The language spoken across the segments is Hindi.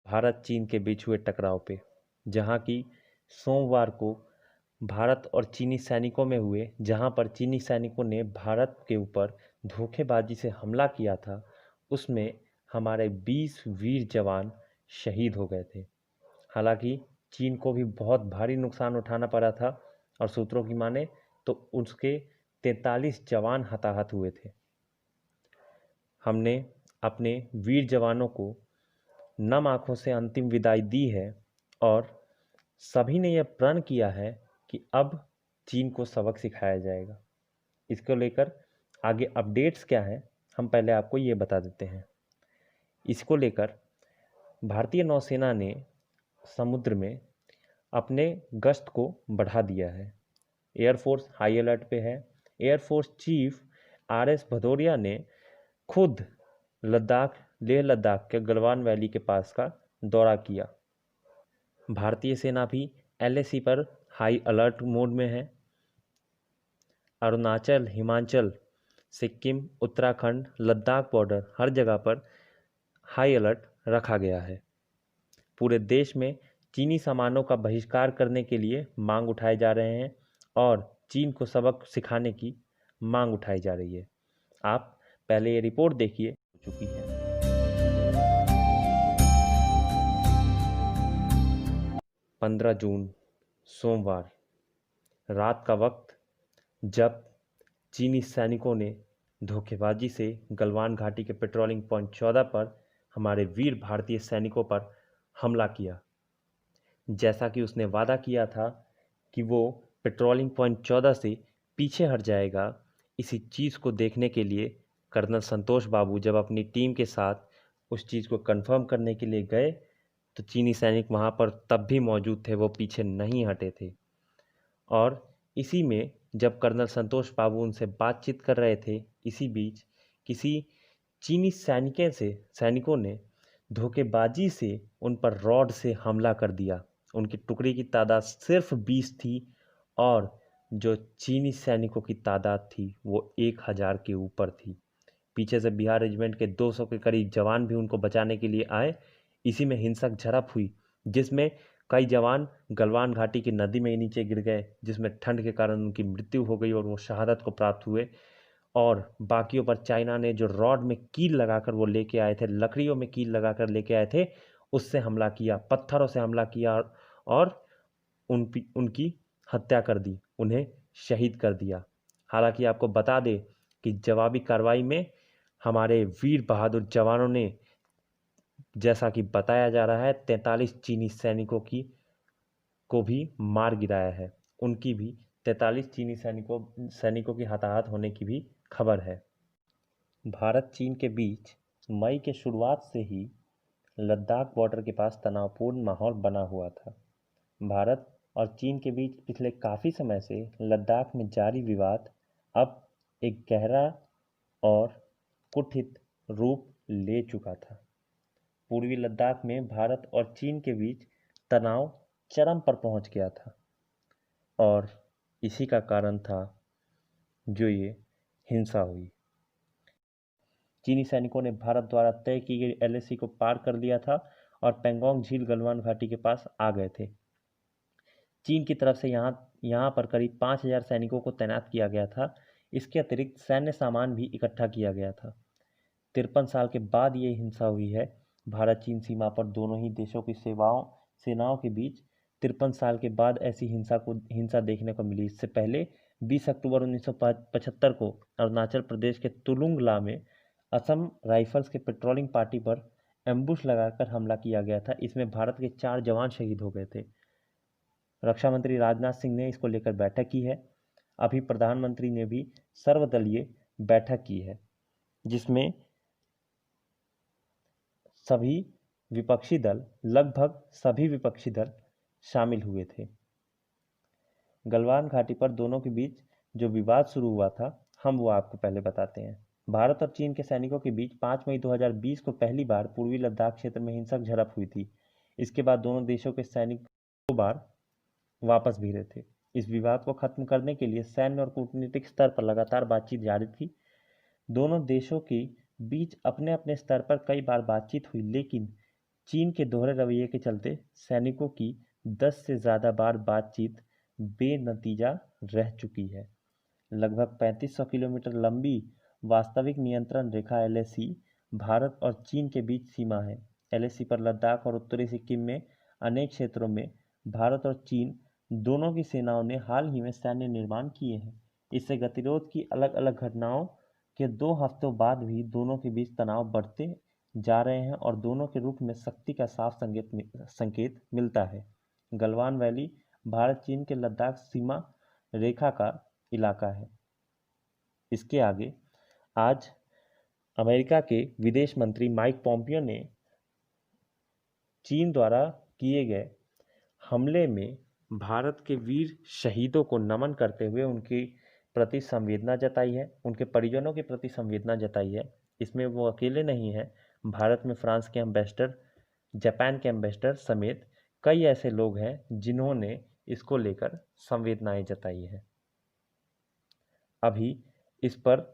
भारत चीन के बीच हुए टकराव पे, जहां की सोमवार को भारत और चीनी सैनिकों में हुए, जहां पर चीनी सैनिकों ने भारत के ऊपर धोखेबाजी से हमला किया था, उसमें हमारे 20 वीर जवान शहीद हो गए थे। हालांकि चीन को भी बहुत भारी नुकसान उठाना पड़ा था और सूत्रों की माने तो उसके 43 जवान हताहत हुए थे। हमने अपने वीर जवानों को नम आंखों से अंतिम विदाई दी है और सभी ने यह प्रण किया है कि अब चीन को सबक सिखाया जाएगा। इसको लेकर आगे अपडेट्स क्या है, हम पहले आपको ये बता देते हैं। इसको लेकर भारतीय नौसेना ने समुद्र में अपने गश्त को बढ़ा दिया है। एयरफोर्स हाई अलर्ट पे है। Air force chief RS. भदौरिया ने खुद लेह लद्दाख के गलवान वैली के पास का दौरा किया। भारतीय सेना भी एलएसी पर हाई अलर्ट मोड में है। अरुणाचल, हिमाचल, सिक्किम, उत्तराखंड, लद्दाख बॉर्डर हर जगह पर हाई अलर्ट रखा गया है। पूरे देश में चीनी सामानों का बहिष्कार करने के लिए मांग उठाए जा रहे हैं और चीन को सबक सिखाने की मांग उठाई जा रही है। आप पहले ये रिपोर्ट देखिए, हो चुकी है। 15 जून सोमवार रात का वक्त, जब चीनी सैनिकों ने धोखेबाजी से गलवान घाटी के पेट्रोलिंग पॉइंट 14 पर हमारे वीर भारतीय सैनिकों पर हमला किया। जैसा कि उसने वादा किया था कि वो पेट्रोलिंग पॉइंट 14 से पीछे हट जाएगा, इसी चीज़ को देखने के लिए कर्नल संतोष बाबू जब अपनी टीम के साथ उस चीज़ को कंफर्म करने के लिए गए तो चीनी सैनिक वहाँ पर तब भी मौजूद थे, वो पीछे नहीं हटे थे। और इसी में जब कर्नल संतोष बाबू उनसे बातचीत कर रहे थे, इसी बीच किसी चीनी सैनिकों ने धोखेबाजी से उन पर रॉड से हमला कर दिया। उनकी टुकड़ी की तादाद सिर्फ 20 थी और जो चीनी सैनिकों की तादाद थी वो 1000 के ऊपर थी। पीछे से बिहार रेजिमेंट के 200 के करीब जवान भी उनको बचाने के लिए आए। इसी में हिंसक झड़प हुई, जिसमें कई जवान गलवान घाटी की नदी में ही नीचे गिर गए, जिसमें ठंड के कारण उनकी मृत्यु हो गई और वो शहादत को प्राप्त हुए। और बाकियों पर चाइना ने जो रॉड में कील लगाकर वो लेके आए थे, लकड़ियों में कील लगाकर लेके आए थे, उससे हमला किया, पत्थरों से हमला किया और उनकी हत्या कर दी, उन्हें शहीद कर दिया। हालांकि आपको बता दें कि जवाबी कार्रवाई में हमारे वीर बहादुर जवानों ने, जैसा कि बताया जा रहा है, 43 चीनी सैनिकों भी मार गिराया है। उनकी भी 43 चीनी सैनिकों की हताहत होने की भी खबर है। भारत चीन के बीच मई के शुरुआत से ही लद्दाख बॉर्डर के पास तनावपूर्ण माहौल बना हुआ था। भारत और चीन के बीच पिछले काफ़ी समय से लद्दाख में जारी विवाद अब एक गहरा और कुठित रूप ले चुका था। पूर्वी लद्दाख में भारत और चीन के बीच तनाव चरम पर पहुंच गया था और इसी का कारण था जो ये हिंसा हुई। चीनी सैनिकों ने भारत द्वारा तय की गई एलएसी को पार कर लिया था और पेंगोंग झील गलवान घाटी के पास आ गए थे। चीन की तरफ से यहाँ पर करीब 5000 सैनिकों को तैनात किया गया था। इसके अतिरिक्त सैन्य सामान भी इकट्ठा किया गया था। 53 साल के बाद ये हिंसा हुई है। भारत चीन सीमा पर दोनों ही देशों की सेनाओं के बीच 53 साल के बाद ऐसी हिंसा देखने को मिली। इससे पहले 20 अक्टूबर 1975 को अरुणाचल प्रदेश के तुलुंग ला में असम राइफल्स के पेट्रोलिंग पार्टी पर एम्बुश लगाकर हमला किया गया था। इसमें भारत के 4 जवान शहीद हो गए थे। रक्षा मंत्री राजनाथ सिंह ने इसको लेकर बैठक की है। अभी प्रधानमंत्री ने भी सर्वदलीय बैठक की है, जिसमें लगभग सभी विपक्षी दल शामिल हुए थे। गलवान घाटी पर दोनों के बीच जो विवाद शुरू हुआ था, हम वो आपको पहले बताते हैं। भारत और चीन के सैनिकों के बीच 5 मई 2020 को पहली बार पूर्वी लद्दाख क्षेत्र में हिंसक झड़प हुई थी। इसके बाद दोनों देशों के सैनिक 2 बार वापस भिड़े थे। इस विवाद को खत्म करने के लिए सैन्य और कूटनीतिक स्तर पर लगातार बातचीत जारी थी। दोनों देशों के बीच अपने अपने स्तर पर कई बार बातचीत हुई, लेकिन चीन के दोहरे रवैये के चलते सैनिकों की 10 से ज़्यादा बार बातचीत बेनतीजा रह चुकी है। लगभग 3500 किलोमीटर लंबी वास्तविक नियंत्रण रेखा एलएसी भारत और चीन के बीच सीमा है। एलएसी पर लद्दाख और उत्तरी सिक्किम में अनेक क्षेत्रों में भारत और चीन दोनों की सेनाओं ने हाल ही में सैन्य निर्माण किए हैं। इससे गतिरोध की अलग अलग घटनाओं के 2 हफ्तों बाद भी दोनों के बीच तनाव बढ़ते जा रहे हैं और दोनों के रुख में सख्ती का साफ संकेत मिलता है। गलवान वैली भारत चीन के लद्दाख सीमा रेखा का इलाका है। इसके आगे आज अमेरिका के विदेश मंत्री माइक पोम्पियो ने चीन द्वारा किए गए हमले में भारत के वीर शहीदों को नमन करते हुए उनके प्रति संवेदना जताई है, उनके परिजनों के प्रति संवेदना जताई है। इसमें वो अकेले नहीं हैं, भारत में फ्रांस के एम्बेसडर, जापान के एम्बेसडर समेत कई ऐसे लोग हैं जिन्होंने इसको लेकर संवेदनाएं जताई है। अभी इस पर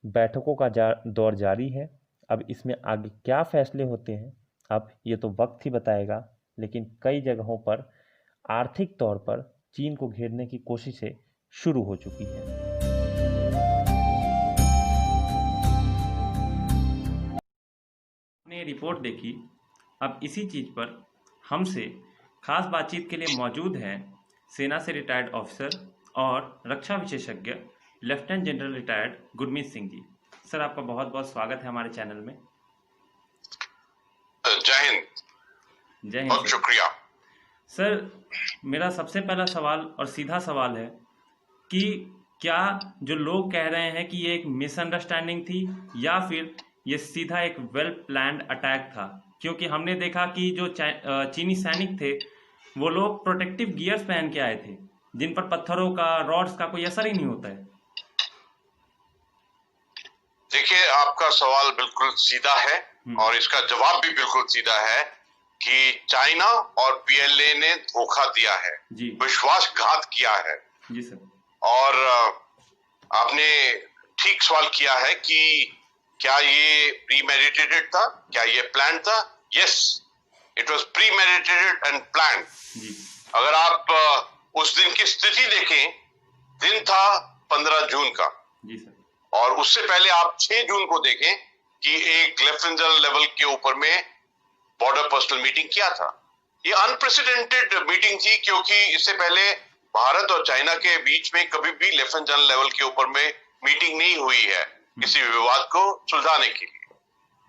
बैठकों का दौर जारी है। अब इसमें आगे क्या फैसले होते हैं अब ये तो वक्त ही बताएगा, लेकिन कई जगहों पर आर्थिक तौर पर चीन को घेरने की कोशिशें शुरू हो चुकी हैं। आपने रिपोर्ट देखी। अब इसी चीज पर हमसे खास बातचीत के लिए मौजूद हैं सेना से रिटायर्ड ऑफिसर और रक्षा विशेषज्ञ lieutenant general retired Gurmeet Singh ji. Sir, आपका बहुत बहुत स्वागत है हमारे चैनल में। जय हिंद। जय हिंद। बहुत शुक्रिया सर। मेरा सबसे पहला सवाल और सीधा सवाल है कि क्या जो लोग कह रहे हैं कि ये एक मिसअंडरस्टैंडिंग थी या फिर ये सीधा एक वेल प्लान्ड अटैक था? क्योंकि हमने देखा कि जो चीनी सैनिक थे वो लोग प्रोटेक्टिव गियर्स पहन के आए थे जिन पर पत्थरों का, रॉड्स का कोई असर ही नहीं होता है। देखिए, आपका सवाल बिल्कुल सीधा है और इसका जवाब भी बिल्कुल सीधा है कि चाइना और पीएलए ने धोखा दिया है, विश्वासघात किया है। जी सर। और आपने ठीक सवाल किया है कि क्या ये प्रीमेडिटेटेड था, क्या ये प्लान था? Yes, it was premeditated and plan. अगर आप उस दिन की स्थिति देखें, दिन था 15 जून का। जी सर। और उससे पहले आप 6 जून को देखें कि एक लेफ्टिनेंट जनरल लेवल के ऊपर में बॉर्डर पर्सनल मीटिंग किया था। ये अनप्रेसिडेंटेड मीटिंग थी क्योंकि इससे पहले भारत और चाइना के बीच में कभी भी लेफ्टिनेंट जनरल लेवल के ऊपर में मीटिंग नहीं हुई है किसी विवाद को सुलझाने के लिए।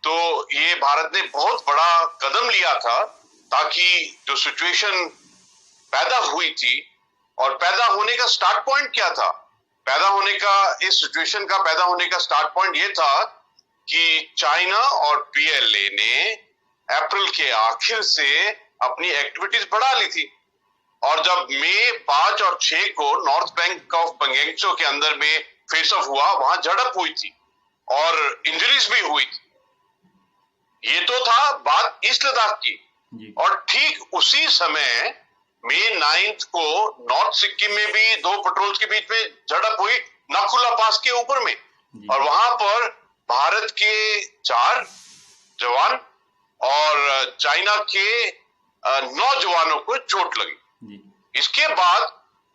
तो ये भारत ने बहुत बड़ा कदम लिया था ताकि जो सिचुएशन पैदा हुई थी, और पैदा होने का स्टार्ट पॉइंट क्या था? इस सिचुएशन का पैदा होने का स्टार्ट पॉइंट ये था कि चाइना और पीएलए ने अप्रैल के आखिर से अपनी एक्टिविटीज बढ़ा ली थी। और जब मई 5 और 6 को नॉर्थ बैंक ऑफ पंगेंगचो के अंदर में फेस ऑफ हुआ, वहां झड़प हुई थी और इंजरीज भी हुई थी। ये तो था बात ईस्ट लद्दाख की। और ठीक उसी समय मई 9 को नॉर्थ सिक्किम में भी 2 पेट्रोल्स के बीच में झड़प हुई नाकुला पास के ऊपर में, और वहां पर भारत के 4 जवान और चाइना के 9 जवानों को चोट लगी। इसके बाद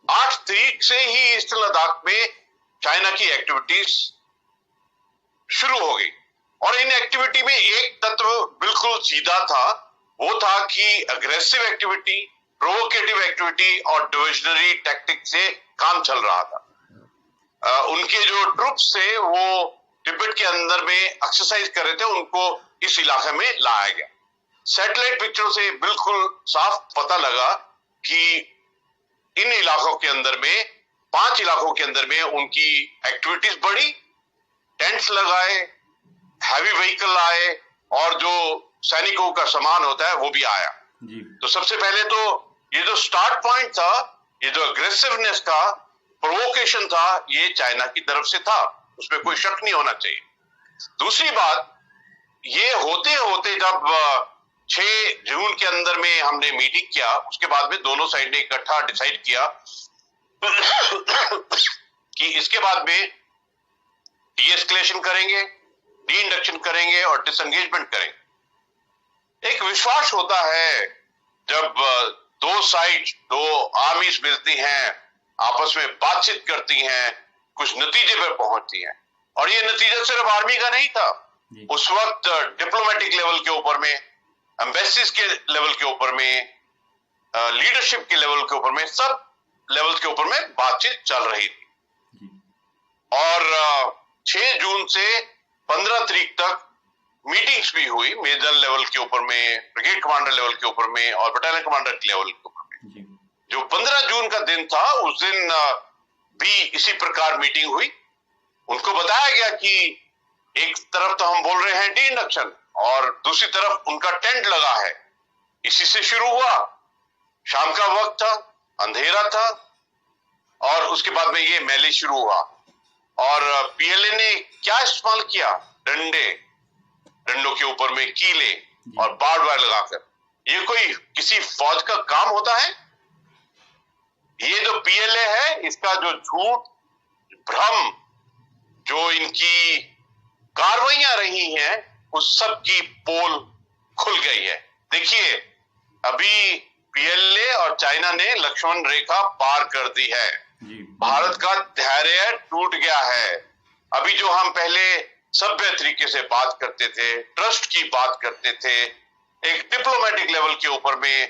8 तारीख से ही ईस्ट लद्दाख में चाइना की एक्टिविटीज शुरू हो गई। और इन एक्टिविटी में एक तत्व बिल्कुल सीधा था, वो था कि अग्रेसिव एक्टिविटी, प्रोवोकेटिव एक्टिविटी और डिविजनरी टैक्टिक से काम चल रहा था। उनके जो ट्रूप्स थे वो तिब्बत के अंदर में एक्सरसाइज कर रहे थे, उनको इस इलाके में लाया गया। सैटेलाइट पिक्चरों से बिल्कुल साफ पता लगा कि इन इलाकों के अंदर में, 5 इलाकों के अंदर में उनकी एक्टिविटीज बढ़ी, टेंट्स लगाए, हैवी व्हीकल आए और जो सैनिकों का सामान होता है वो भी आया। तो सबसे पहले तो ये जो स्टार्ट पॉइंट था, ये जो अग्रेसिवनेस था, प्रोवोकेशन था, ये चाइना की तरफ से था, उसमें कोई शक नहीं होना चाहिए। दूसरी बात, ये होते होते जब 6 जून के अंदर में हमने मीटिंग किया, उसके बाद में दोनों साइड ने इकट्ठा डिसाइड किया कि इसके बाद में डीएस्केलेशन करेंगे, डी इंडक्शन करेंगे और डिसएंगेजमेंट करेंगे। एक विश्वास होता है जब दो साइड, दो आर्मीज मिलती हैं, आपस में बातचीत करती हैं, कुछ नतीजे पर पहुंचती हैं। और ये नतीजा सिर्फ आर्मी का नहीं था, उस वक्त डिप्लोमेटिक लेवल के ऊपर में, एम्बेसीज के लेवल के ऊपर में, लीडरशिप के लेवल के ऊपर में, सब लेवल के ऊपर में बातचीत चल रही थी। और 6 जून से 15 तारीख तक मीटिंग्स भी हुई मेजर लेवल के ऊपर में, ब्रिगेड कमांडर लेवल के ऊपर में और बटालियन कमांडर के लेवल के ऊपर में। जो 15 जून का दिन था, उस दिन भी इसी प्रकार मीटिंग हुई। उनको बताया गया कि एक तरफ तो हम बोल रहे हैं डी इंडक्शन और दूसरी तरफ उनका टेंट लगा है। इसी से शुरू हुआ, शाम का वक्त था, अंधेरा था और उसके बाद में ये मैली शुरू हुआ। और पीएलए ने क्या इस्तेमाल किया? डंडों के ऊपर में कीले और बाड़ वायर लगाकर। ये कोई किसी फौज का काम होता है? ये जो पीएलए है, इसका जो झूठ, भ्रम, जो इनकी कार्रवाइयां रही हैं, उस सब की पोल खुल गई है। देखिए, अभी पीएलए और चाइना ने लक्ष्मण रेखा पार कर दी है। भारत का धैर्य टूट गया है। अभी जो हम पहले सभ्य तरीके से बात करते थे, ट्रस्ट की बात करते थे, एक डिप्लोमेटिक लेवल के ऊपर में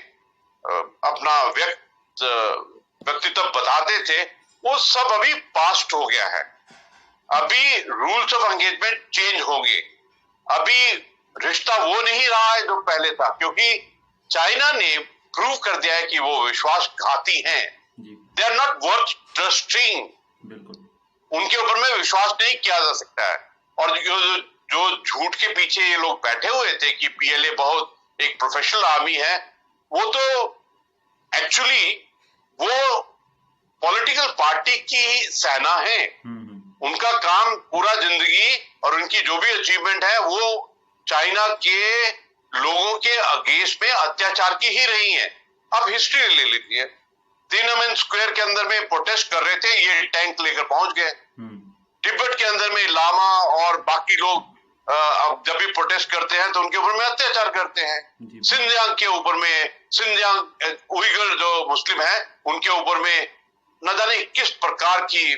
अपना व्यक्तित्व बताते थे, वो सब अभी पास्ट हो गया है। अभी रूल्स ऑफ एंगेजमेंट चेंज होंगे। अभी रिश्ता वो नहीं रहा है जो पहले था, क्योंकि चाइना ने प्रूव कर दिया है कि वो विश्वासघाती हैं। They are not worth trusting. उनके ऊपर में विश्वास नहीं किया जा सकता है। और जो झूठ के पीछे ये लोग बैठे हुए थे कि पीएलए बहुत एक प्रोफेशनल आर्मी है, वो तो एक्चुअली वो पॉलिटिकल पार्टी की सेना है। उनका काम पूरा जिंदगी और उनकी जो भी अचीवमेंट है, वो चाइना के लोगों के अगेंस्ट में अत्याचार की ही रही है। अब हिस्ट्री ले लीजिए, तिएननमेन स्क्वायर के अंदर में प्रोटेस्ट कर रहे थे, ये टैंक लेकर पहुंच गए। तिब्बत के अंदर में लामा और बाकी लोग अब जब भी प्रोटेस्ट करते हैं तो उनके ऊपर में अत्याचार करते हैं। सिंजियांग के ऊपर में, सिंजियांग उइगर जो मुस्लिम है, उनके ऊपर में न जाने किस प्रकार की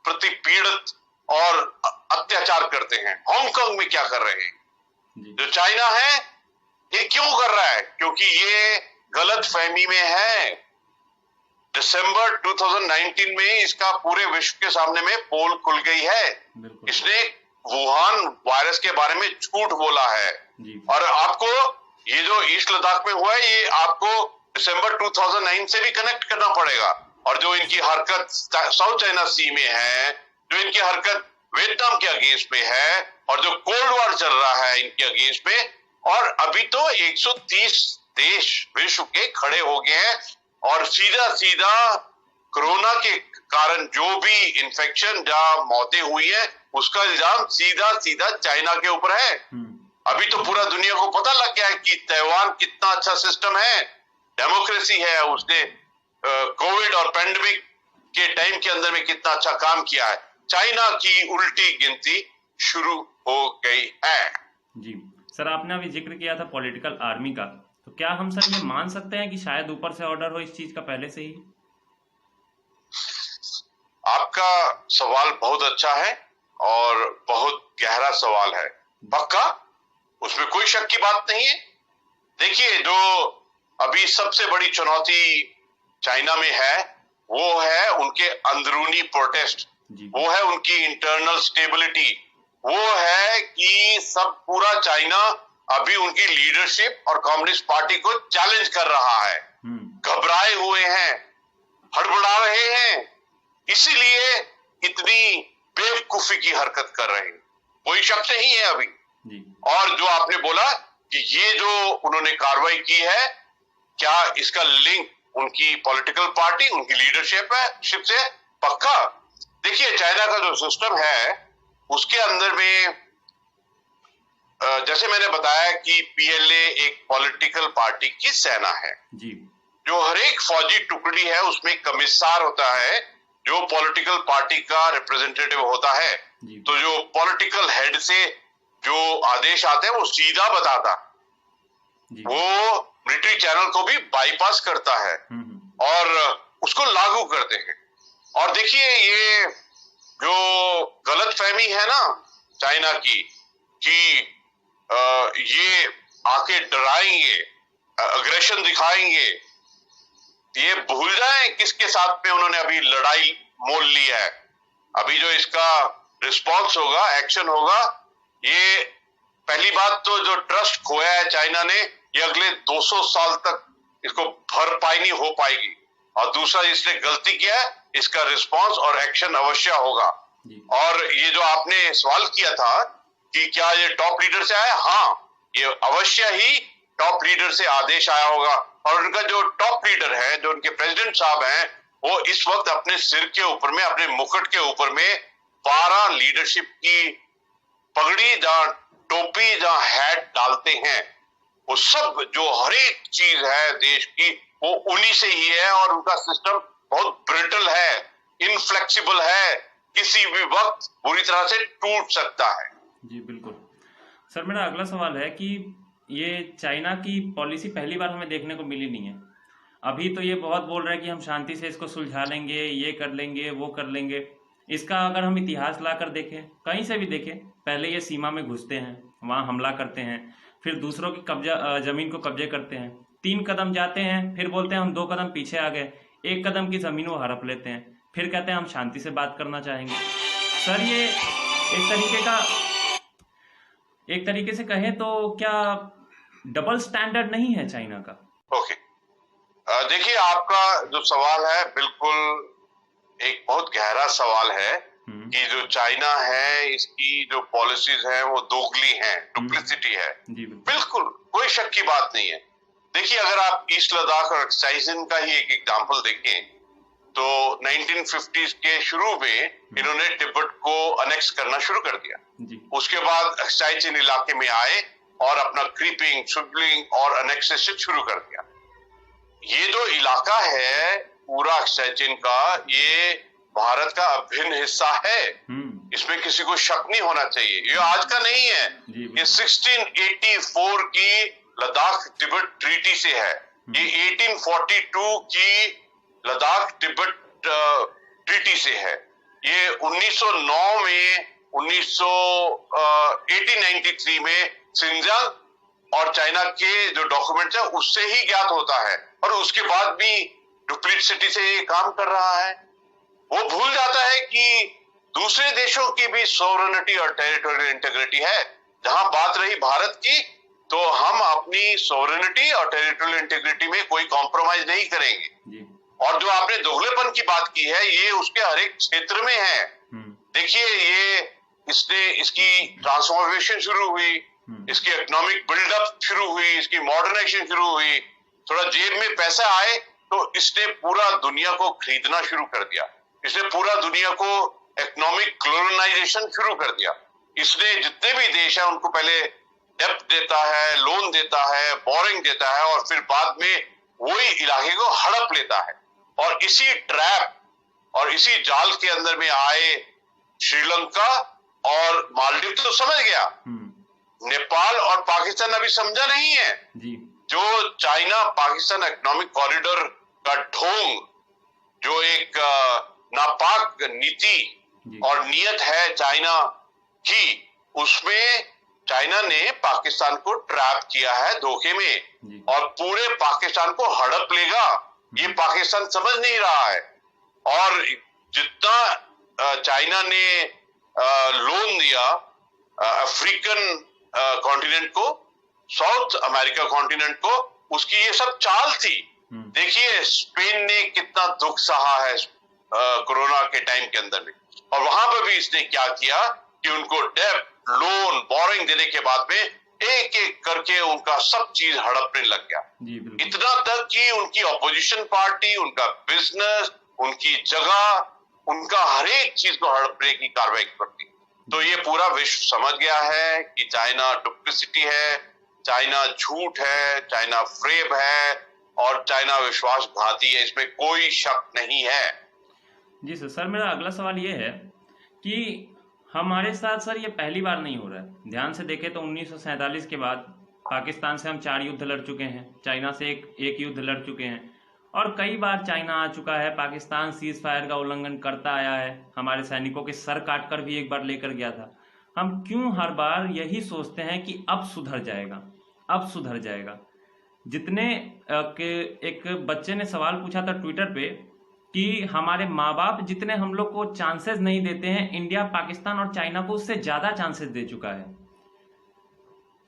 प्रतिपीड़ित और अत्याचार करते हैं। हांगकांग में क्या कर रहे हैं? जो चाइना है, ये क्यों कर रहा है? क्योंकि ये गलत फहमी में है। दिसंबर 2019 में इसका पूरे विश्व के सामने में पोल खुल गई है। इसने वुहान वायरस के बारे में झूठ बोला है। और आपको ये जो ईस्ट लद्दाख में हुआ है, ये आपको दिसंबर 2009 से भी कनेक्ट करना पड़ेगा। और जो इनकी हरकत साउथ चाइना सी में है, जो इनकी हरकत वियतनाम के अगेंस्ट में है, और जो कोल्ड वॉर चल रहा है इनके अगेंस्ट में, और अभी तो 130 देश विश्व के खड़े हो गए हैं। और सीधा सीधा कोरोना के कारण जो भी इन्फेक्शन या मौतें हुई है, उसका इल्जाम सीधा सीधा चाइना के ऊपर है। अभी तो पूरा दुनिया को पता लग गया है कि ताइवान कितना अच्छा सिस्टम है, डेमोक्रेसी है, उसने कोविड और पैंडेमिक के टाइम के अंदर में कितना अच्छा काम किया है। चाइना की उल्टी गिनती शुरू हो गई है। जी सर, आपने अभी जिक्र किया था पॉलिटिकल आर्मी का, तो क्या हम सर ये मान सकते हैं कि शायद ऊपर से ऑर्डर हो इस चीज का पहले से ही? आपका सवाल बहुत अच्छा है और बहुत गहरा सवाल है। पक्का, उसमें कोई शक की बात नहीं है। देखिए, जो अभी सबसे बड़ी चुनौती चाइना में है, वो है उनके अंदरूनी प्रोटेस्ट, वो है उनकी इंटरनल स्टेबिलिटी, वो है कि सब पूरा चाइना अभी उनकी लीडरशिप और कम्युनिस्ट पार्टी को चैलेंज कर रहा है। घबराए हुए हैं, हड़बड़ा रहे हैं, इसीलिए इतनी बेवकूफी की हरकत कर रहे हैं। कोई शक नहीं है अभी। और जो आपने बोला कि ये जो उन्होंने कार्रवाई की है, क्या इसका लिंक उनकी पॉलिटिकल पार्टी, उनकी लीडरशिप से? पक्का। देखिए, चाइना का जो सिस्टम है उसके अंदर में जैसे मैंने बताया कि पीएलए एक पॉलिटिकल पार्टी की सेना है जी। जो हर एक फौजी टुकड़ी है उसमें कमिश्नर होता है जो पॉलिटिकल पार्टी का रिप्रेजेंटेटिव होता है। तो जो पॉलिटिकल हेड से जो आदेश आते हैं वो सीधा बताता जी। वो मिलिट्री चैनल को भी बाईपास करता है और उसको लागू करते हैं। और देखिए, ये जो गलतफहमी है ना चाइना की कि ये आके डराएंगे, अग्रेशन दिखाएंगे, ये भूल जाएं किसके साथ में उन्होंने अभी लड़ाई मोल ली है। अभी जो इसका रिस्पॉन्स होगा, एक्शन होगा, ये पहली बात तो जो ट्रस्ट खोया है चाइना ने, ये अगले 200 साल तक इसको भरपाई नहीं हो पाएगी। और दूसरा, इसने गलती किया है, इसका रिस्पॉन्स और एक्शन अवश्य होगा। और ये जो आपने सवाल किया था कि क्या ये टॉप लीडर से आया, हाँ, ये अवश्य ही टॉप लीडर से आदेश आया होगा। और उनका जो टॉप लीडर है, जो उनके प्रेसिडेंट साहब हैं, वो इस वक्त अपने सिर के ऊपर में, अपने मुकुट के ऊपर में 12 लीडरशिप की पगड़ी, जहां टोपी, जहां हैट डालते हैं, वो सब जो हर एक चीज है देश की, वो उन्हीं से ही है। और उनका सिस्टम बहुत ब्रिटल है, इनफ्लेक्सिबल है, किसी भी वक्त बुरी तरह से टूट सकता है। जी बिल्कुल। सर, मेरा अगला सवाल है कि ये चाइना की पॉलिसी पहली बार हमें देखने को मिली नहीं है। अभी तो ये बहुत बोल रहा है कि हम शांति से इसको सुलझा लेंगे, ये कर लेंगे, वो कर लेंगे। इसका अगर हम इतिहास लाकर देखें, कहीं से भी देखें, पहले ये सीमा में घुसते हैं, वहाँ हमला करते हैं, फिर दूसरों की जमीन को कब्जे करते हैं, 3 कदम जाते हैं, फिर बोलते हैं हम 2 कदम पीछे आ गए, 1 कदम की जमीन वो हड़प लेते हैं, फिर कहते हैं हम शांति से बात करना चाहेंगे। सर, ये एक तरीके से कहें तो क्या डबल स्टैंडर्ड नहीं है चाइना का? ओके, देखिए, आपका जो सवाल है बिल्कुल एक बहुत गहरा सवाल है कि जो चाइना है, इसकी जो पॉलिसीज हैं वो दोगली हैं, डुप्लिसिटी है। बिल्कुल कोई शक की बात नहीं है। देखिए, अगर आप ईस्ट लद्दाख और एक्साइजन का ही एक एग्जांपल देखें तो 1950s के शुरू में इन्होंने तिब्बत को अनेक्स करना शुरू कर दिया। उसके बाद एक्साइजन इलाके में आए और अपना क्रीपिंग, स्विबलिंग और अनेक्सेशन शुरू कर दिया। ये जो इलाका है पूरा एक्साइजन का, ये भारत का अभिन्न हिस्सा है, इसमें किसी को शक नहीं होना चाहिए। ये आज का नहीं है, ये 1684 की लद्दाख तिब्बत ट्रीटी से है, ये 1842 की लद्दाख तिब्बत ट्रीटी से है, ये 1909 में 1893 में सिंजांग और चाइना के जो डॉक्यूमेंट्स है उससे ही ज्ञात होता है। और उसके बाद भी डुप्लिसिटी से ये काम कर रहा है। वो भूल जाता है कि दूसरे देशों की भी सोवरेनिटी और टेरिटोरियल इंटीग्रिटी है। जहां बात रही भारत की, तो हम अपनी सोवरेनिटी और टेरिटोरियल इंटीग्रिटी में कोई कॉम्प्रोमाइज नहीं करेंगे। और जो आपने दोगलेपन की बात की है, ये उसके हर एक क्षेत्र में है। देखिए, इसकी ट्रांसफॉर्मेशन शुरू हुई, इसकी इकोनॉमिक बिल्डअप शुरू हुई, इसकी मॉडर्नाइजेशन शुरू हुई, थोड़ा जेब में पैसा आए तो इसने पूरा दुनिया को खरीदना शुरू कर दिया, इसने पूरा दुनिया को इकोनॉमिक कॉलोनाइजेशन शुरू कर दिया। इसने जितने भी देश है उनको पहले डेब्ट देता है, लोन देता है, बोरिंग देता है, और फिर बाद में वही इलाके को हड़प लेता है। और इसी ट्रैप और इसी जाल के अंदर में आए श्रीलंका और मालदीव तो समझ गया, नेपाल और पाकिस्तान अभी समझा नहीं है। जो चाइना पाकिस्तान इकोनॉमिक कॉरिडोर का ढोंग, जो एक नापाक नीति और नियत है चाइना की, उसमें चाइना ने पाकिस्तान को ट्रैप किया है धोखे में, और पूरे पाकिस्तान को हड़प लेगा, ये पाकिस्तान समझ नहीं रहा है। और जितना चाइना ने लोन दिया अफ्रीकन कॉन्टिनेंट को, साउथ अमेरिका कॉन्टिनेंट को, उसकी ये सब चाल थी। देखिए, स्पेन ने कितना दुख सहा है कोरोना के टाइम के अंदर में, और वहां पर भी इसने क्या किया कि उनको डेब्ट, लोन, बोरिंग देने के बाद में एक एक करके उनका सब चीज हड़पने लग गया। इतना तक कि उनकी ऑपोजिशन पार्टी, उनका बिजनेस, उनकी जगह, उनका हर एक चीज को हड़पने की कार्रवाई करती। तो ये पूरा विश्व समझ गया है कि चाइना डुप्लिसिटी है, चाइना झूठ है, चाइना फ्रेब है, और चाइना विश्वासघाती है, इसमें कोई शक नहीं है। जी सर, मेरा अगला सवाल ये है कि हमारे साथ सर ये पहली बार नहीं हो रहा है। ध्यान से देखें तो 1947 के बाद पाकिस्तान से हम 4 युद्ध लड़ चुके हैं, चाइना से एक युद्ध लड़ चुके हैं, और कई बार चाइना आ चुका है, पाकिस्तान सीज फायर का उल्लंघन करता आया है, हमारे सैनिकों के सर काट कर भी एक बार लेकर गया था। हम क्यों हर बार यही सोचते हैं कि अब सुधर जाएगा, अब सुधर जाएगा। जितने के एक बच्चे ने सवाल पूछा था ट्विटर पे कि हमारे माँ बाप जितने हम लोग को चांसेस नहीं देते हैं, इंडिया, पाकिस्तान और चाइना को उससे ज्यादा चांसेस दे चुका है।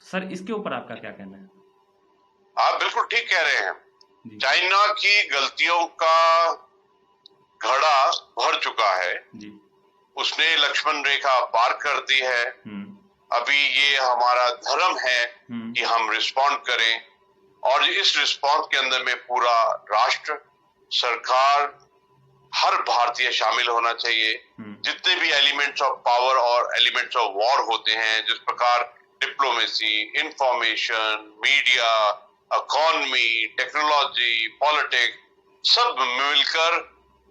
सर, इसके ऊपर आपका क्या कहना है? आप बिल्कुल ठीक कह रहे हैं। जी चाइना की गलतियों का घड़ा भर चुका है, जी। उसने लक्ष्मण रेखा पार कर दी है। अभी ये हमारा धर्म है कि हम रिस्पॉन्ड करें, और इस रिस्पॉन्स के अंदर में पूरा राष्ट्र, सरकार, हर भारतीय शामिल होना चाहिए। जितने भी एलिमेंट्स ऑफ पावर और एलिमेंट्स ऑफ वॉर होते हैं, जिस प्रकार diplomacy, information, media, economy, technology, politics, सब मिलकर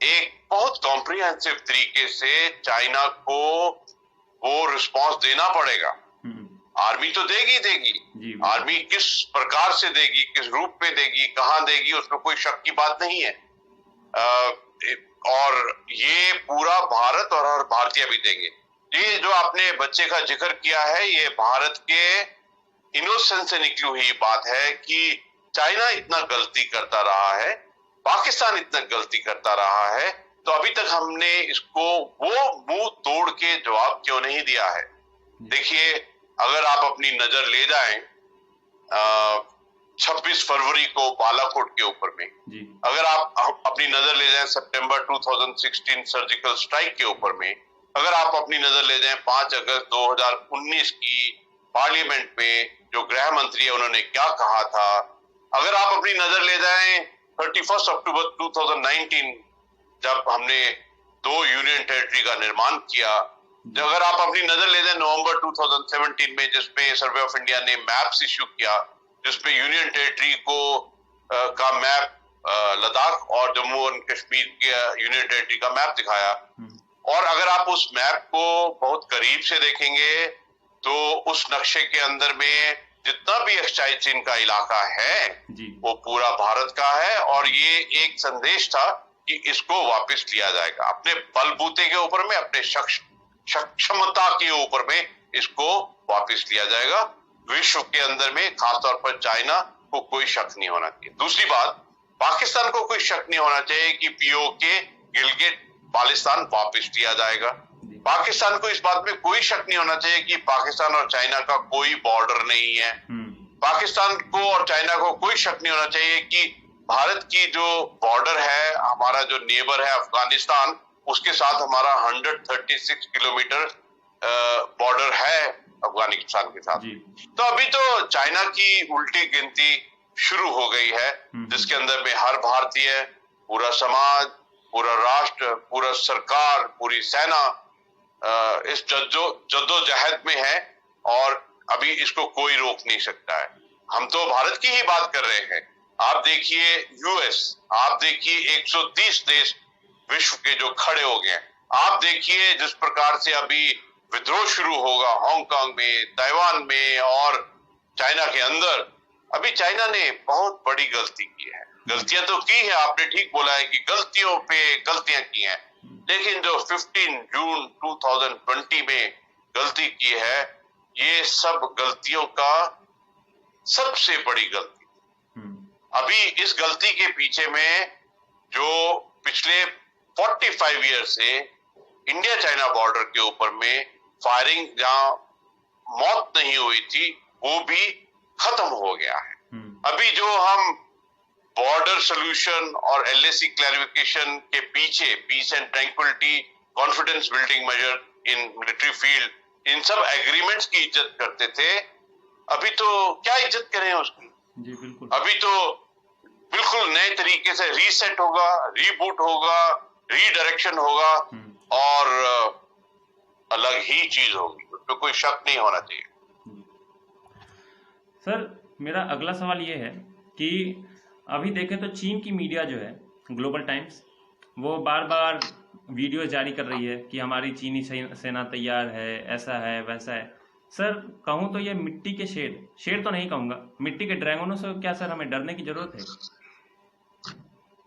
एक बहुत कॉम्प्रिहेंसिव तरीके से चाइना को वो रिस्पॉन्स देना पड़ेगा। आर्मी तो देगी। आर्मी किस प्रकार से देगी, किस रूप में देगी, कहां देगी, उसमें कोई शक की बात नहीं है। और ये पूरा भारत और हर भारतीय भी देंगे। ये जो आपने बच्चे का जिक्र किया है, ये भारत के इनोसेंस से निकली हुई बात है कि चाइना इतना गलती करता रहा है, पाकिस्तान इतना गलती करता रहा है, तो अभी तक हमने इसको वो मुंह तोड़ के जवाब क्यों नहीं दिया है। देखिए, अगर आप अपनी नजर ले जाएं 26 फरवरी को बालाकोट के ऊपर में, अगर आप अपनी नजर ले जाएं सितंबर 2016 सर्जिकल स्ट्राइक के ऊपर में, अगर आप अपनी नजर ले जाएं 5 अगस्त 2019 की पार्लियामेंट में जो गृह मंत्री है उन्होंने क्या कहा था, अगर आप अपनी नजर ले जाएं 31 अक्टूबर 2019 जब हमने 2 यूनियन टेरिटरी का निर्माण किया, अगर आप अपनी नजर ले जाएं नवंबर 2017 में जिसपे सर्वे ऑफ इंडिया ने मैप्स इश्यू किया, जिसपे यूनियन टेरिटरी को का मैप लद्दाख और जम्मू एंड कश्मीर के यूनियन टेरिटरी का मैप दिखाया, और अगर आप उस मैप को बहुत करीब से देखेंगे तो उस नक्शे के अंदर में जितना भी एक्साइज चीन का इलाका है वो पूरा भारत का है, और ये एक संदेश था कि इसको वापस लिया जाएगा अपने बलबूते के ऊपर में, अपने सक्षमता के ऊपर में इसको वापस लिया जाएगा। विश्व के अंदर में खासतौर पर चाइना को कोई शक नहीं होना चाहिए। दूसरी बात, पाकिस्तान को कोई शक नहीं होना चाहिए कि पीओके, गिलगिट बाल्टिस्तान वापस लिया जाएगा। पाकिस्तान को इस बात में कोई शक नहीं होना चाहिए कि पाकिस्तान और चाइना का कोई बॉर्डर नहीं है। पाकिस्तान को और चाइना को कोई शक नहीं होना चाहिए कि भारत की जो बॉर्डर है, हमारा जो नेबर है अफगानिस्तान, उसके साथ हमारा 136 किलोमीटर बॉर्डर है अफगानिस्तान के साथ। तो अभी तो चाइना की उल्टी गिनती शुरू हो गई है, जिसके अंदर में हर भारतीय, पूरा समाज, पूरा राष्ट्र, पूरा सरकार, पूरी सेना इस जद्दोजहद में है, और अभी इसको कोई रोक नहीं सकता है। हम तो भारत की ही बात कर रहे हैं। आप देखिए यूएस, आप देखिए 130 देश विश्व के जो खड़े हो गए हैं। आप देखिए जिस प्रकार से अभी विद्रोह शुरू होगा हांगकांग में, ताइवान में और चाइना के अंदर। अभी चाइना ने बहुत बड़ी गलती की है। गलतियां तो की है, आपने ठीक बोला है कि गलतियों पे गलतियां की हैं, लेकिन जो 15 जून 2020 में गलती की है, ये सब गलतियों का सबसे बड़ी गलती। अभी इस गलती के पीछे में जो पिछले 45 ईयर से इंडिया चाइना बॉर्डर के ऊपर में फायरिंग जहां मौत नहीं हुई थी, वो भी खत्म हो गया है। अभी जो हम बॉर्डर सोल्यूशन और एलएसी क्लैरिफिकेशन के पीछे, peace and tranquillity, confidence building measure in military field, इन सब एग्रीमेंट्स की इज्जत करते थे, अभी तो क्या इज्जत करें उसकी। जी बिल्कुल। अभी तो बिल्कुल नए तरीके से रीसेट होगा, रीबूट होगा, रीडायरेक्शन होगा, और अलग ही चीज होगी, उसमें कोई शक नहीं होना चाहिए। सर, मेरा अगला सवाल ये है कि अभी देखें तो चीन की मीडिया जो है, ग्लोबल टाइम्स, वो बार बार वीडियो जारी कर रही है कि हमारी चीनी सेना तैयार है, ऐसा है, वैसा है। सर कहूँ तो ये मिट्टी के शेर तो नहीं कहूंगा, मिट्टी के ड्रैगनों से क्या सर हमें डरने की जरूरत है?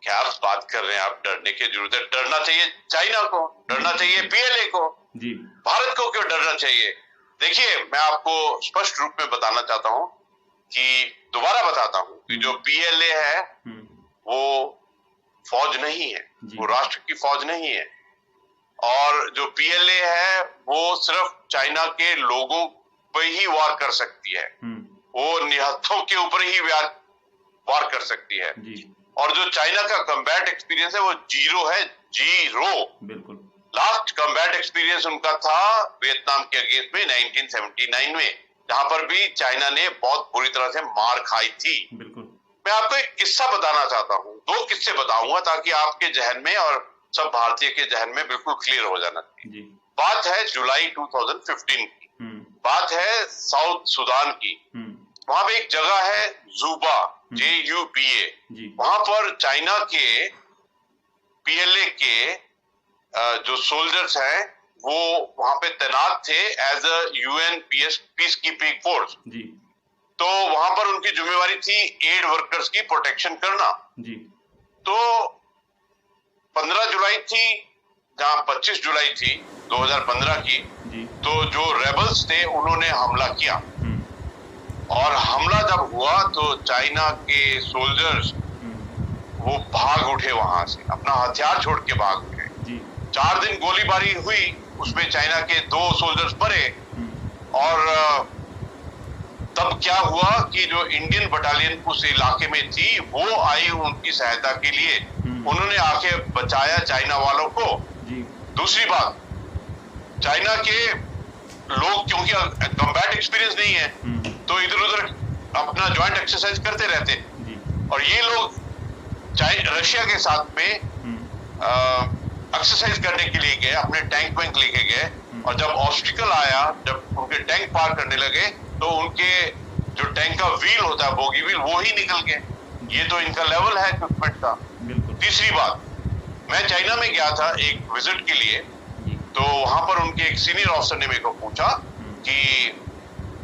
क्या बात कर रहे हैं आप? डरने की जरूरत है? डरना चाहिए चाइना को, डरना चाहिए पीएलए को, जी। भारत को क्यों डरना चाहिए? देखिए, मैं आपको स्पष्ट रूप में बताना चाहता हूं कि दोबारा बताता हूं कि जो पीएलए है वो फौज नहीं है, वो राष्ट्र की फौज नहीं है। और जो पीएलए है वो सिर्फ चाइना के लोगों पे ही वार कर सकती है, वो निहत्थों के ऊपर ही वार कर सकती है जी। और जो चाइना का कम्बैट एक्सपीरियंस है वो जीरो है, जीरो। बिल्कुल। लास्ट कम्बैट एक्सपीरियंस उनका था वियतनाम के अगेंस्ट में 1979 में, जहां पर भी चाइना ने बहुत बुरी तरह से मार खाई थी। बिल्कुल। मैं आपको एक किस्सा बताना चाहता हूँ, 2 किस्से बताऊंगा ताकि आपके जहन में और सब भारतीय के जहन में बिल्कुल क्लियर हो जाना चाहिए। बात है जुलाई 2015 की, बात है साउथ सुडान की। वहां पे एक जगह है जुबा, JUBA, वहां पर चाइना के पीएलए के जो सोल्जर्स हैं वो वहां पे तैनात थे as a UN peace keeping force जी। तो वहां पर उनकी जिम्मेवारी थी एड वर्कर्स की प्रोटेक्शन करना जी। तो 15 जुलाई थी जहां 25 जुलाई थी 2015 की जी। तो जो रेबल्स थे उन्होंने हमला किया और हमला जब हुआ तो चाइना के सोल्जर्स वो भाग उठे, वहां से अपना हथियार छोड़ के भाग उठे जी। 4 दिन गोलीबारी हुई, उसमें चाइना के 2 सोल्जर्स मरे और तब क्या हुआ कि जो इंडियन बटालियन उस इलाके में थी वो आई उनकी सहायता के लिए, उन्होंने आके बचाया चाइना वालों को जी। दूसरी बात, चाइना के लोग क्योंकि कम्बैट एक्सपीरियंस नहीं है तो इधर उधर अपना ज्वाइंट एक्सरसाइज करते रहते जी। और ये लोग रशिया के साथ में एक्सरसाइज करने के लिए गए, अपने टैंक वैंक लेके गए और जब ऑब्स्टिकल आया, जब उनके टैंक पार करने लगे तो उनके जो टैंक का व्हील होता है, बोगी व्हील, वो ही निकल गए। ये तो इनका लेवल है इक्विपमेंट का। तीसरी बात, मैं चाइना में गया था एक विजिट के लिए, तो वहां पर उनके एक सीनियर ऑफिसर ने मेरे को पूछा कि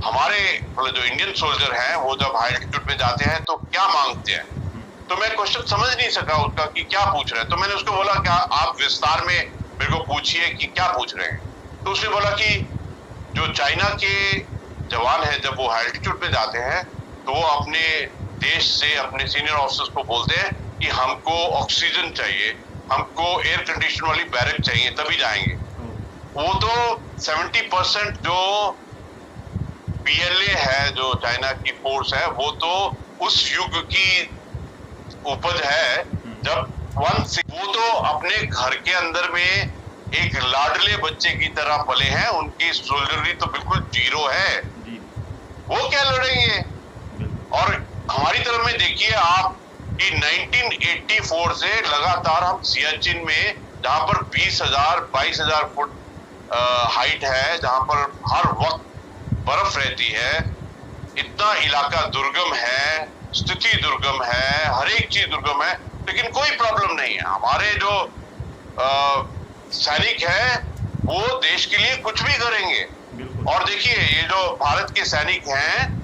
हमारे जो इंडियन सोल्जर हैं वो जब हाई एल्टीट्यूड पे जाते हैं तो क्या मांगते हैं। तो मैं क्वेश्चन समझ नहीं सका उसका कि क्या पूछ रहे हैं, तो मैंने उसको बोला क्या आप विस्तार में मेरे को पूछिए कि क्या पूछ रहे हैं। तो उसने बोला कि जो चाइना के जवान हैं जब वो हाई एल्टीट्यूड पे जाते हैं तो वो अपने देश से अपने सीनियर ऑफिसर्स को बोलते हैं कि हमको ऑक्सीजन चाहिए, हमको एयर कंडीशन वाली बैरक चाहिए, तभी जाएंगे। वो तो 70% जो पीएलए है, जो चाइना की फोर्स है, वो तो उस युग की उपज है जब वो तो अपने घर के अंदर में एक लाडले बच्चे की तरह पले हैं, उनकी सोल्जरी तो बिल्कुल जीरो है, वो क्या लड़ेंगे। और हमारी तरफ में देखिए आप कि 1984 से लगातार हम सियाचिन में, जहां पर 22,000 फुट हाइट है, जहां पर हर वक्त बर्फ रहती है, इतना इलाका दुर्गम है, स्थिति दुर्गम है, हर एक चीज दुर्गम है, लेकिन कोई प्रॉब्लम नहीं है। हमारे जो सैनिक है वो देश के लिए कुछ भी करेंगे। और देखिए ये जो भारत के सैनिक हैं,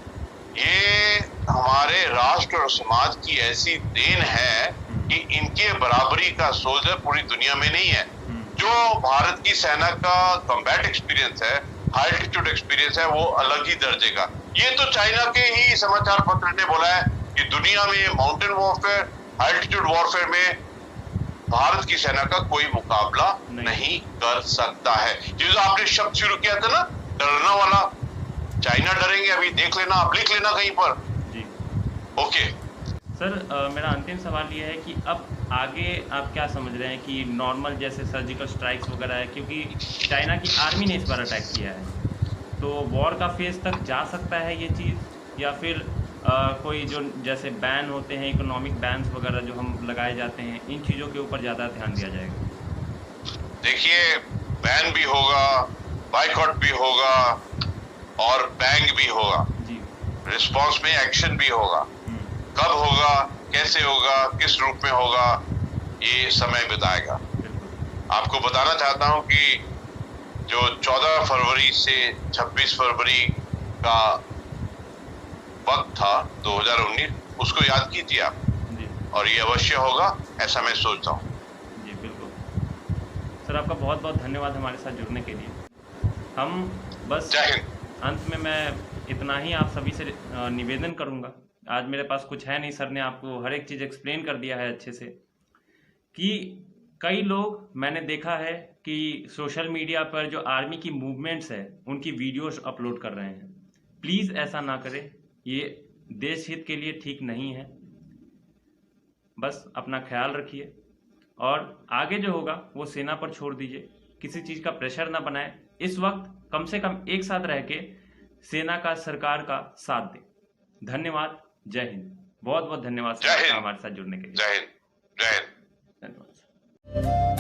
ये हमारे राष्ट्र और समाज की ऐसी देन है कि इनके बराबरी का सोल्जर पूरी दुनिया में नहीं है। जो भारत की सेना का कम्बैट एक्सपीरियंस है, हाई एल्टीट्यूड एक्सपीरियंस है, वो अलग ही दर्जे का। ये तो चाइना के ही समाचार पत्र ने बोला है कि दुनिया में mountain warfare, high altitude warfare में भारत की सेना का कोई मुकाबला नहीं कर सकता है। ये जो आपने शब्द शुरू किया था ना, डरना वाला, चाइना डरेंगे, अभी देख लेना, आप लिख लेना कहीं पर जी। ओके सर, मेरा अंतिम सवाल ये है कि अब आगे आप क्या समझ रहे हैं कि नॉर्मल जैसे सर्जिकल स्ट्राइक्स वगैरह है, क्योंकि चाइना की आर्मी ने इस बार अटैक किया है, तो वॉर का फेज तक जा सकता है ये चीज़, या फिर कोई जो जैसे बैन होते हैं, इकोनॉमिक बैन्स वगैरह जो हम लगाए जाते हैं, इन चीज़ों के ऊपर ज़्यादा ध्यान दिया जाएगा। देखिए, बैन भी होगा, बाइकआउट भी होगा और बैंग भी होगा जी। रिस्पॉन्स में एक्शन भी होगा। कब होगा, कैसे होगा, किस रूप में होगा, ये समय बताएगा। आपको बताना चाहता हूं कि जो 14 फरवरी से 26 फरवरी का वक्त था 2019, उसको याद कीजिए आप, जी और ये अवश्य होगा, ऐसा मैं सोचता हूँ। जी बिल्कुल सर, आपका बहुत बहुत धन्यवाद हमारे साथ जुड़ने के लिए। हम बस जय हिंद। अंत में मैं इतना ही आप सभी से निवेदन करूंगा। आज मेरे पास कुछ है नहीं, सर ने आपको हर एक चीज़ एक्सप्लेन कर दिया है अच्छे से, कि कई लोग मैंने देखा है कि सोशल मीडिया पर जो आर्मी की मूवमेंट्स है उनकी वीडियोस अपलोड कर रहे हैं। प्लीज़ ऐसा ना करें, ये देश हित के लिए ठीक नहीं है। बस अपना ख्याल रखिए और आगे जो होगा वो सेना पर छोड़ दीजिए, किसी चीज़ का प्रेशर ना बनाए। इस वक्त कम से कम एक साथ रह के सेना का, सरकार का साथ दें। धन्यवाद। जय हिंद। बहुत बहुत धन्यवाद सर जय आपका हिंद। हमारे साथ जुड़ने के लिए। जय हिंद। जय हिंद। धन्यवाद सर।